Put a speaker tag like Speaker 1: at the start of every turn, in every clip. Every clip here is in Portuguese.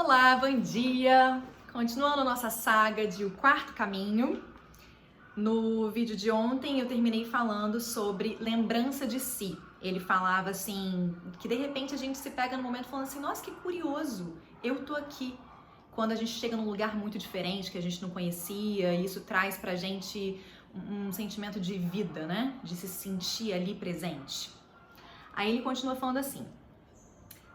Speaker 1: Olá, bom dia! Continuando nossa saga de O Quarto Caminho, no vídeo de ontem eu terminei falando sobre lembrança de si. Ele falava assim, que de repente a gente se pega no momento falando assim, nossa, que curioso, eu tô aqui. Quando a gente chega num lugar muito diferente, que a gente não conhecia, e isso traz pra gente um sentimento de vida, né? De se sentir ali presente. Aí ele continua falando assim,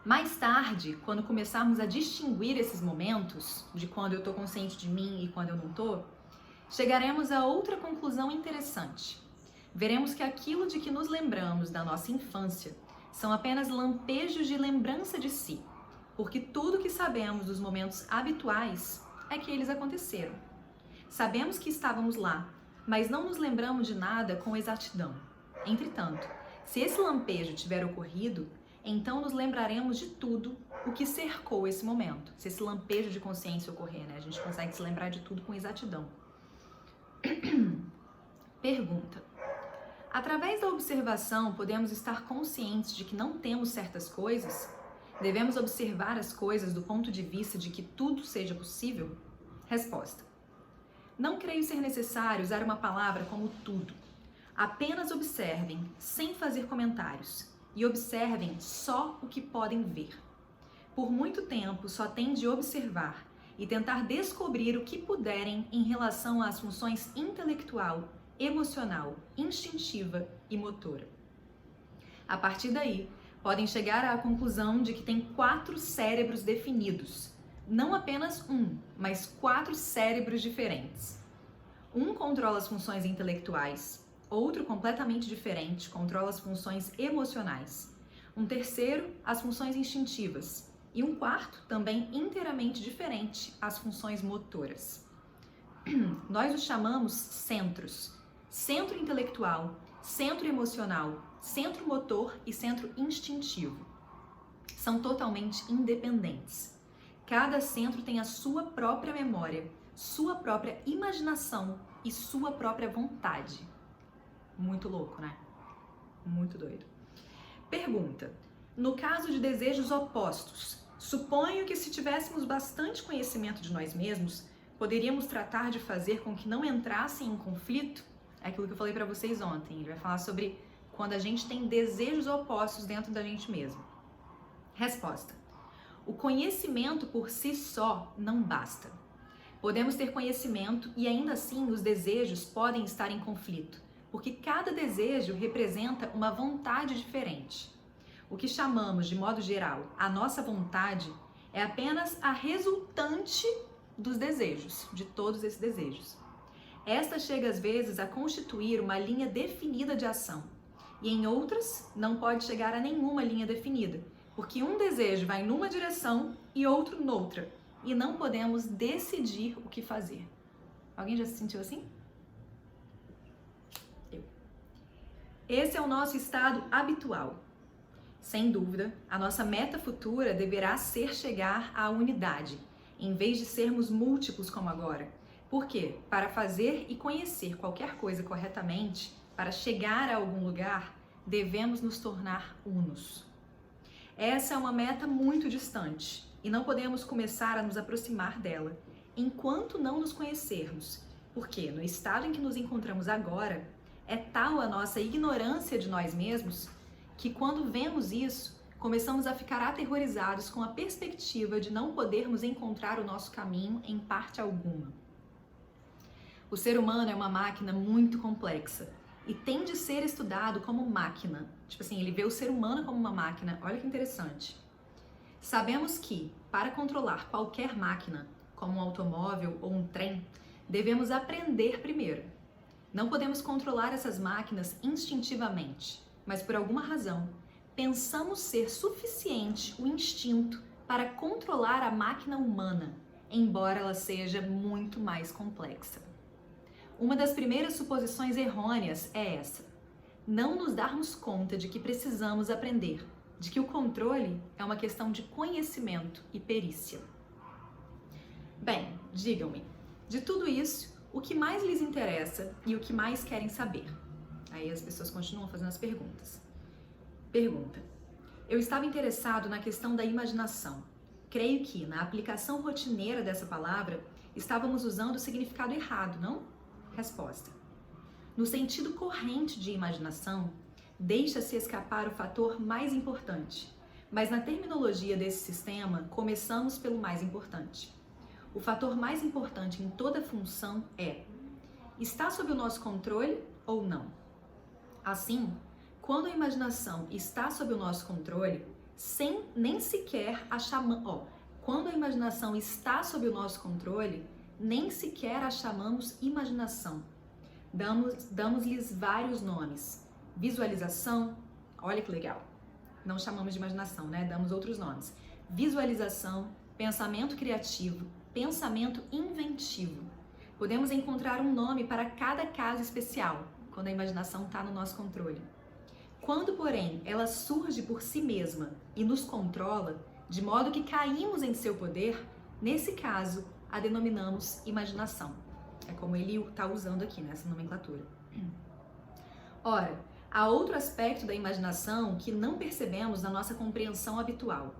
Speaker 1: mais tarde, quando começarmos a distinguir esses momentos, de quando eu tô consciente de mim e quando eu não tô, chegaremos a outra conclusão interessante. Veremos que aquilo de que nos lembramos da nossa infância são apenas lampejos de lembrança de si, porque tudo que sabemos dos momentos habituais é que eles aconteceram. Sabemos que estávamos lá, mas não nos lembramos de nada com exatidão. Entretanto, se esse lampejo tiver ocorrido, então nos lembraremos de tudo o que cercou esse momento. Se esse lampejo de consciência ocorrer, né? A gente consegue se lembrar de tudo com exatidão. Pergunta. Através da observação, podemos estar conscientes de que não temos certas coisas? Devemos observar as coisas do ponto de vista de que tudo seja possível? Resposta. Não creio ser necessário usar uma palavra como tudo. Apenas observem, sem fazer comentários. E observem só o que podem ver. Por muito tempo, só têm de observar e tentar descobrir o que puderem em relação às funções intelectual, emocional, instintiva e motora. A partir daí, podem chegar à conclusão de que tem 4 cérebros definidos. Não apenas um, mas 4 cérebros diferentes. Um controla as funções intelectuais, outro completamente diferente controla as funções emocionais, um terceiro as funções instintivas e um quarto também inteiramente diferente as funções motoras. Nós os chamamos centros: centro intelectual, centro emocional, centro motor e centro instintivo. São totalmente independentes. Cada centro tem a sua própria memória, sua própria imaginação e sua própria vontade. Muito louco, né? Muito doido. Pergunta. No caso de desejos opostos, suponho que se tivéssemos bastante conhecimento de nós mesmos, poderíamos tratar de fazer com que não entrassem em conflito? É aquilo que eu falei pra vocês ontem. Ele vai falar sobre quando a gente tem desejos opostos dentro da gente mesmo. Resposta. O conhecimento por si só não basta. Podemos ter conhecimento e ainda assim os desejos podem estar em conflito, porque cada desejo representa uma vontade diferente. O que chamamos, de modo geral, a nossa vontade é apenas a resultante dos desejos, de todos esses desejos. Esta chega às vezes a constituir uma linha definida de ação, e em outras não pode chegar a nenhuma linha definida, porque um desejo vai numa direção e outro noutra, e não podemos decidir o que fazer. Alguém já se sentiu assim? Esse é o nosso estado habitual. Sem dúvida, a nossa meta futura deverá ser chegar à unidade, em vez de sermos múltiplos como agora. Por quê? Para fazer e conhecer qualquer coisa corretamente, para chegar a algum lugar, devemos nos tornar unos. Essa é uma meta muito distante e não podemos começar a nos aproximar dela enquanto não nos conhecermos, porque no estado em que nos encontramos agora, é tal a nossa ignorância de nós mesmos que quando vemos isso, começamos a ficar aterrorizados com a perspectiva de não podermos encontrar o nosso caminho em parte alguma. O ser humano é uma máquina muito complexa e tem de ser estudado como máquina. Tipo assim, ele vê o ser humano como uma máquina. Olha que interessante. Sabemos que, para controlar qualquer máquina, como um automóvel ou um trem, devemos aprender primeiro. Não podemos controlar essas máquinas instintivamente, mas por alguma razão, pensamos ser suficiente o instinto para controlar a máquina humana, embora ela seja muito mais complexa. Uma das primeiras suposições errôneas é essa: não nos darmos conta de que precisamos aprender, de que o controle é uma questão de conhecimento e perícia. Bem, digam-me, de tudo isso, o que mais lhes interessa e o que mais querem saber? Aí as pessoas continuam fazendo as perguntas. Pergunta. Eu estava interessado na questão da imaginação. creio que, na aplicação rotineira dessa palavra, estávamos usando o significado errado, não? Resposta. No sentido corrente de imaginação, deixa-se escapar o fator mais importante, mas na terminologia desse sistema, começamos pelo mais importante. O fator mais importante em toda função é: está sob o nosso controle ou não? Assim, quando a imaginação está sob o nosso controle, nem sequer a chamamos. Quando a imaginação está sob o nosso controle, nem sequer a chamamos imaginação. Damos-lhes vários nomes. Visualização, olha que legal. Não chamamos de imaginação, né? Damos outros nomes. Visualização, pensamento criativo, pensamento inventivo. Podemos encontrar um nome para cada caso especial, quando a imaginação está no nosso controle. Quando, porém, ela surge por si mesma e nos controla, de modo que caímos em seu poder, nesse caso, a denominamos imaginação. É como ele está usando aqui nessa nomenclatura. Ora, há outro aspecto da imaginação que não percebemos na nossa compreensão habitual.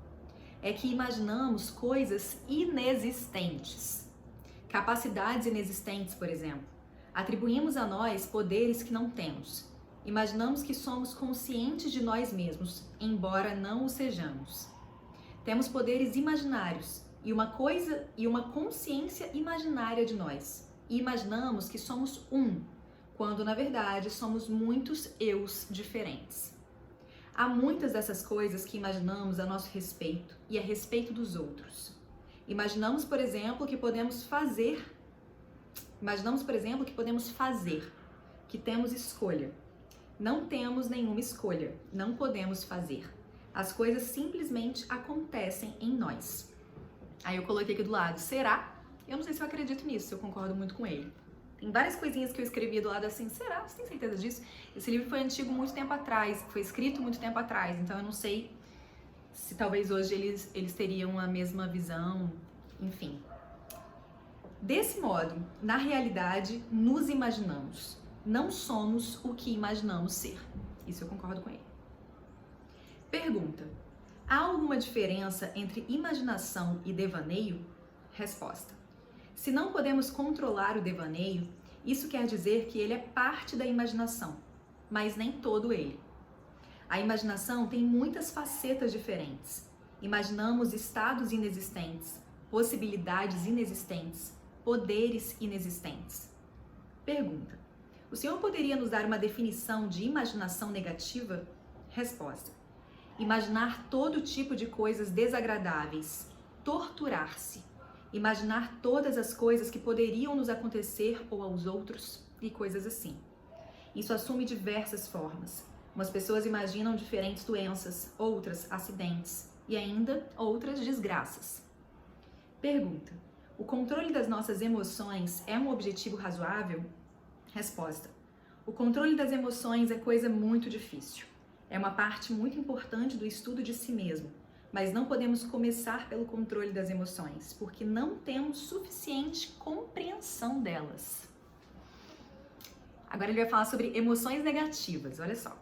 Speaker 1: É que imaginamos coisas inexistentes. Capacidades inexistentes, por exemplo. Atribuímos a nós poderes que não temos. Imaginamos que somos conscientes de nós mesmos, embora não o sejamos. Temos poderes imaginários e uma consciência imaginária de nós. E imaginamos que somos um, quando na verdade somos muitos eus diferentes. Há muitas dessas coisas que imaginamos a nosso respeito e a respeito dos outros. Imaginamos, por exemplo, que podemos fazer, que temos escolha. Não temos nenhuma escolha, não podemos fazer. As coisas simplesmente acontecem em nós. Aí eu coloquei aqui do lado, será? Eu não sei se eu acredito nisso, se eu concordo muito com ele. Tem várias coisinhas que eu escrevi do lado assim, será? Você tem certeza disso? Esse livro foi antigo muito tempo atrás, foi escrito muito tempo atrás, então eu não sei se talvez hoje eles teriam a mesma visão, enfim. Desse modo, na realidade, nos imaginamos. Não somos o que imaginamos ser. Isso eu concordo com ele. Pergunta: há alguma diferença entre imaginação e devaneio? Resposta: se não podemos controlar o devaneio, isso quer dizer que ele é parte da imaginação, mas nem todo ele. A imaginação tem muitas facetas diferentes. Imaginamos estados inexistentes, possibilidades inexistentes, poderes inexistentes. Pergunta: o senhor poderia nos dar uma definição de imaginação negativa? Resposta: imaginar todo tipo de coisas desagradáveis, torturar-se, imaginar todas as coisas que poderiam nos acontecer ou aos outros e coisas assim. Isso assume diversas formas. Umas pessoas imaginam diferentes doenças, outras acidentes e ainda outras desgraças. Pergunta: o controle das nossas emoções é um objetivo razoável? Resposta: o controle das emoções é coisa muito difícil. É uma parte muito importante do estudo de si mesmo, mas não podemos começar pelo controle das emoções, porque não temos suficiente compreensão delas. Agora ele vai falar sobre emoções negativas, olha só.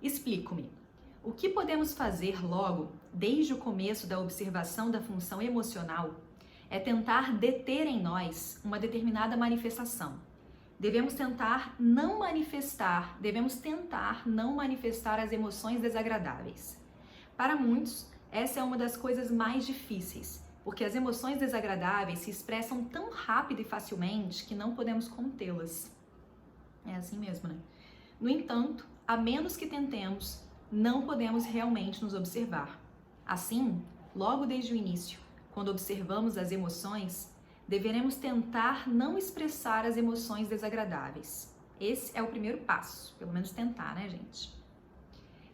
Speaker 1: Explico-me. O que podemos fazer logo, desde o começo da observação da função emocional, é tentar deter em nós uma determinada manifestação. Devemos tentar não manifestar as emoções desagradáveis. Para muitos, essa é uma das coisas mais difíceis, porque as emoções desagradáveis se expressam tão rápido e facilmente que não podemos contê-las. É assim mesmo, né? No entanto, a menos que tentemos, não podemos realmente nos observar. Assim, logo desde o início, quando observamos as emoções, deveremos tentar não expressar as emoções desagradáveis. Esse é o primeiro passo, pelo menos tentar, né, gente?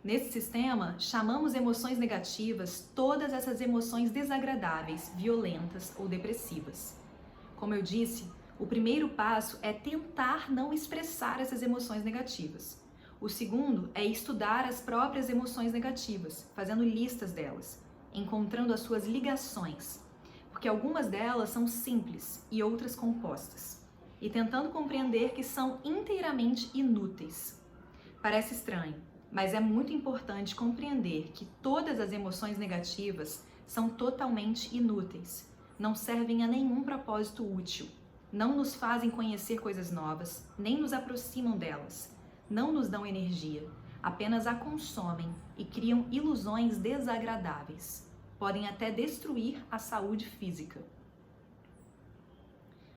Speaker 1: Nesse sistema, chamamos emoções negativas todas essas emoções desagradáveis, violentas ou depressivas. Como eu disse, o primeiro passo é tentar não expressar essas emoções negativas. O segundo é estudar as próprias emoções negativas, fazendo listas delas, encontrando as suas ligações, porque algumas delas são simples e outras compostas, e tentando compreender que são inteiramente inúteis. Parece estranho, mas é muito importante compreender que todas as emoções negativas são totalmente inúteis, não servem a nenhum propósito útil, não nos fazem conhecer coisas novas, nem nos aproximam delas, não nos dão energia, apenas a consomem e criam ilusões desagradáveis. Podem até destruir a saúde física.